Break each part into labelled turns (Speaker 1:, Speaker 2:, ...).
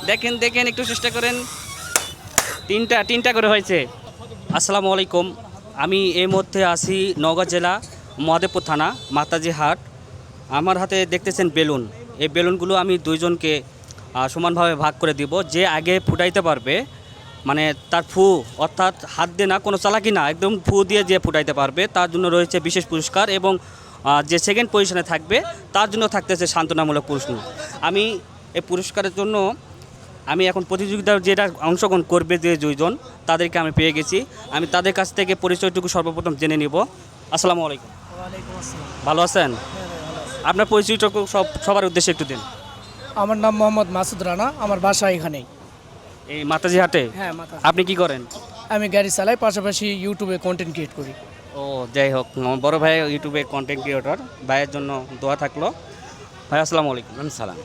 Speaker 1: দেখেন দেখেন একটু চেষ্টা করেন। তিনটা করে হয়েছে। আসসালামু আলাইকুম। আমি এই মুহূর্তে আছি নওগাঁ জেলা মহাদেবপুর থানা মাতাজি হাট। আমার হাতে দেখতেছেন বেলুন। এই বেলুনগুলো আমি দুইজনকে সমানভাবে ভাগ করে দিব। যে আগে ফুটাইতে পারবে, মানে তার ফু অর্থাৎ হাত দিয়ে না, কোনো চালাকি না, একদম ফু দিয়ে যে ফুটাইতে পারবে তার জন্য রয়েছে বিশেষ পুরস্কার, এবং যে সেকেন্ড পজিশনে থাকবে তার জন্য থাকতেছে সান্ত্বনামূলক প্রশ্ন। আমি এই পুরস্কারের জন্য আমি এখন প্রতিযোগিতার যেটা অংশগ্রহণ করবে যে দুইজন, তাদেরকে আমি পেয়ে গেছি। আমি তাদের কাছ থেকে পরিচয়টুকু সর্বপ্রথম জেনে নিব। আসসালামু আলাইকুম।
Speaker 2: ওয়ালাইকুম আসসালাম।
Speaker 1: ভালো আছেন?
Speaker 2: হ্যাঁ ভাই, ভালো আছি।
Speaker 1: আপনার পরিচয়টুকু সবার উদ্দেশ্যে একটু দিন।
Speaker 2: আমার নাম মোহাম্মদ মাসুদ রানা, আমার বাসা এখানেই।
Speaker 1: এই মাতাজি হাটে
Speaker 2: হ্যাঁ মাথা।
Speaker 1: আপনি কি করেন?
Speaker 2: আমি গাড়ি চালাই, পাশাপাশি ইউটিউবে কন্টেন্ট ক্রিয়েট করি।
Speaker 1: ও যাই হোক, আমার বড় ভাই ইউটিউবে কন্টেন্ট ক্রিয়েটর, ভাইয়ের জন্য দোয়া থাকলো। ভাই আসসালামু আলাইকুম।
Speaker 3: সালাম।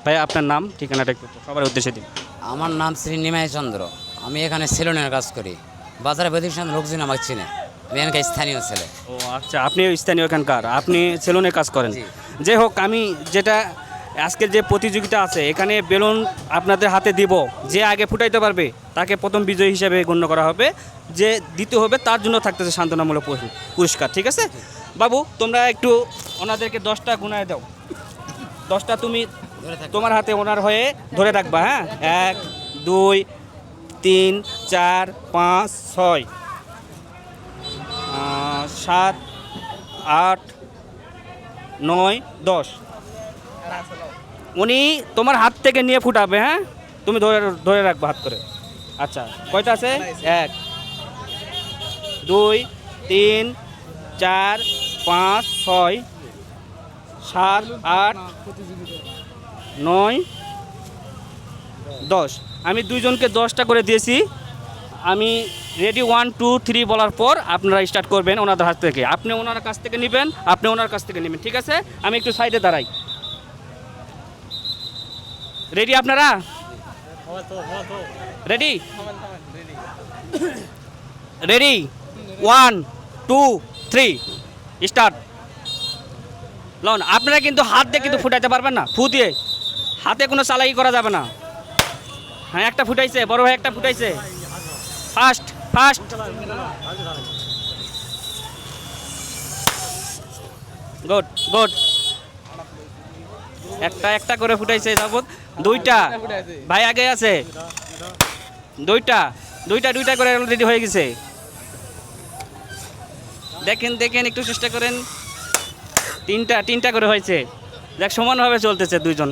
Speaker 1: ভাই আপনার নাম ঠিকানাটা একটু সবার উদ্দেশ্যে দিন।
Speaker 3: আমার নাম শ্রী নিমাই চন্দ্র। আমি এখানে সেলুনের কাজ করি। বাজারে প্রতিষ্ঠান লোকজন আমাকে চিনে। আমি এখানকার স্থানীয় ছেলে।
Speaker 1: ও আচ্ছা, আপনি স্থানীয় এখানকার, আপনি সেলুনে কাজ করেন।
Speaker 3: জি।
Speaker 1: যাই হোক, আমি যেটা আজকের যে প্রতিযোগিতা আছে এখানে বেলুন আপনাদের হাতে দিব। যে আগে ফুটাইতে পারবে তাকে প্রথম বিজয়ী হিসেবে গণ্য করা হবে। যে দিতে হবে তার জন্য থাকতেছে সান্ত্বনামূলক পুরস্কার। ঠিক আছে বাবু, তোমরা একটু ওনাদেরকে 10টা গুনায় দাও। 10টা তুমি তোমার হাতে ওনার হয়ে ধরে রাখবা। হ্যাঁ, 1 2 3 4 5 6 7 8 9 10। উনি তোমার হাত থেকে নিয়ে ফুটাবে। হ্যাঁ, তুমি ধরে ধরে রাখবে হাত করে। আচ্ছা, কয়টা আছে? 1 2 3 4 5 6 7 8 9 10। আমি দুইজনকে 10টা করে দিয়েছি। আমি রেডি 1 2 3 বলার পর আপনারা স্টার্ট করবেন ওনাদের হাত থেকে। আপনি ওনার কাছ থেকে নেবেন, আপনি ওনার কাছ থেকে নেবেন। ঠিক আছে, আমি একটু সাইডে দাঁড়াই। রেডি আপনারা? Ready ready 1 2 3 start. লন, আপনারা কিন্তু হাত দিয়ে কিন্তু ফুটাইতে পারবেন না। ফু দিয়ে হাতে কোনো চালাকি করা যাবে না। হ্যাঁ, একটা ফুটাইছে, বড় ভাই একটা ফুটাইছে। Fast fast. Good good. একটা করে ফুটাইছে যাবত। 2টা ভাই আগে আছে। 2টা করে রেডি হয়ে গেছে। দেখেন দেখেন একটু চেষ্টা করেন। তিনটা করে হয়েছে। দেখ, সমানভাবে চলতেছে দুইজন।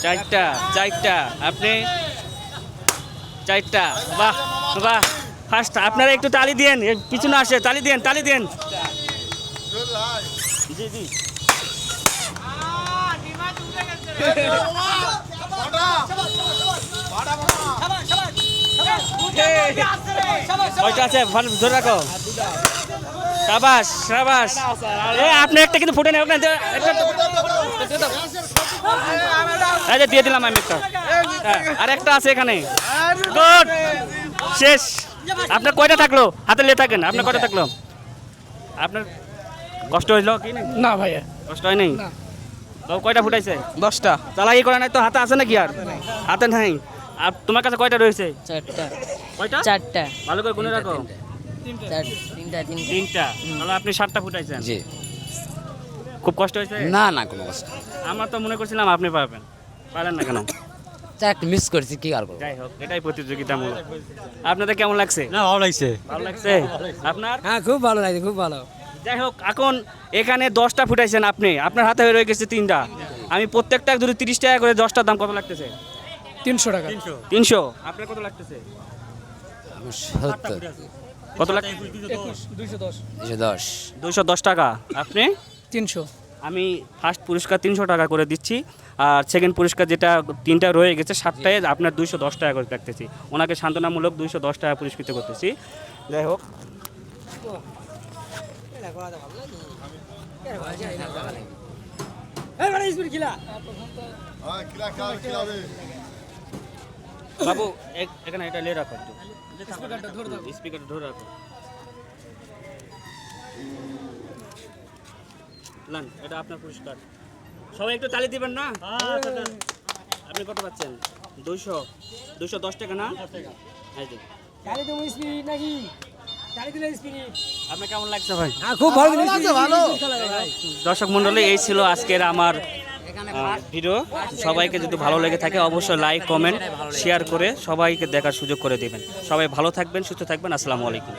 Speaker 1: চারটা আপনি 4টা। বাহ বাহ, ফার্স্ট। আপনারা একটু তালি দেন, পিছনে আসে, তালি দেন। জি জি। কয়টা আছে? ধরে রাখো। সাবাস সাবাস। আপনি একটা কিন্তু ফুটে নেই। দিয়ে দিলাম আমি একটা। আর একটা আছে এখানে। গুড, শেষ। আপনার কয়টা থাকলো? হাতে লে থাকেন। আপনার কয়টা থাকলো? আপনার কষ্ট হইলো কি?
Speaker 2: না ভাইয়া,
Speaker 1: কষ্ট হয় নাই?
Speaker 2: না।
Speaker 1: বাবু কয়টা ফুটাইছে?
Speaker 2: 10টা।
Speaker 1: চালাকি করে নাই তো? হাতে আছে নাকি? আর হাতে নাই। আর তোমার কাছে কয়টা রয়েছে?
Speaker 4: 4টা।
Speaker 1: কয়টা?
Speaker 4: 4টা।
Speaker 1: ভালো করে গুনে রাখো।
Speaker 4: 3টা।
Speaker 1: 3টা। তাহলে আপনি 7টা ফুটাইছেন।
Speaker 3: জি।
Speaker 1: খুব কষ্ট হয়েছে?
Speaker 3: না না, কোনো কষ্ট নেই।
Speaker 1: আমার তো মনে করছিলাম আপনি পাবেন। পারেন না কেন?
Speaker 3: একটা মিস করছি, কি আর করবো।
Speaker 1: যাই হোক, এটাই প্রতিযোগিতামূলক। আপনাদের কেমন লাগছে?
Speaker 5: না, ভালো লাগছে।
Speaker 1: ভালো লাগছে? আপনার?
Speaker 2: হ্যাঁ, খুব ভালো লাগে, খুব ভালো।
Speaker 1: যাই হোক, এখন এখানে 10টা ফুটাইছেন আপনি, আপনার হাতে হয়ে রয়ে গেছে 3টা। আমি প্রত্যেকটা যদি 30 টাকা করে, 10টার দাম কত লাগতেছে?
Speaker 2: 300 টাকা।
Speaker 1: 300। আপনার কত লাগতেছে?
Speaker 3: আমার 70,
Speaker 1: কত লাগ?
Speaker 2: 210।
Speaker 3: 210।
Speaker 1: 210 টাকা। আপনি?
Speaker 2: 300।
Speaker 1: আমি ফার্স্ট পুরস্কার 300 টাকা করে দিচ্ছি, আর সেকেন্ড পুরস্কার যেটা 3টা রয়ে গেছে 7টায় আপনার 210 টাকা করে রাখতেছি। ওনাকে সান্ত্বনামূলক 210 টাকা পুরস্কৃত করতেছি। যাই হোক, বাবু এখানে এটা লে রাখো, একটু স্পিকারটা ধরে রাখো। লান, এটা আপনার পুরস্কার। সবাই একটু তালি দিবেন না? আপনি কত পাচ্ছেন? 210 টাকা না? এই যে। আপনার কেমন লাগছে ভাই?
Speaker 2: খুব ভালো ভালো
Speaker 1: দর্শক মণ্ডলী, এই ছিল আজকের আমার ভিডিও। সবাইকে যদি ভালো লেগে থাকে অবশ্যই লাইক, কমেন্ট, শেয়ার করে সবাইকে দেখার সুযোগ করে দেবেন। সবাই ভালো থাকবেন, সুস্থ থাকবেন। আসসালামু আলাইকুম।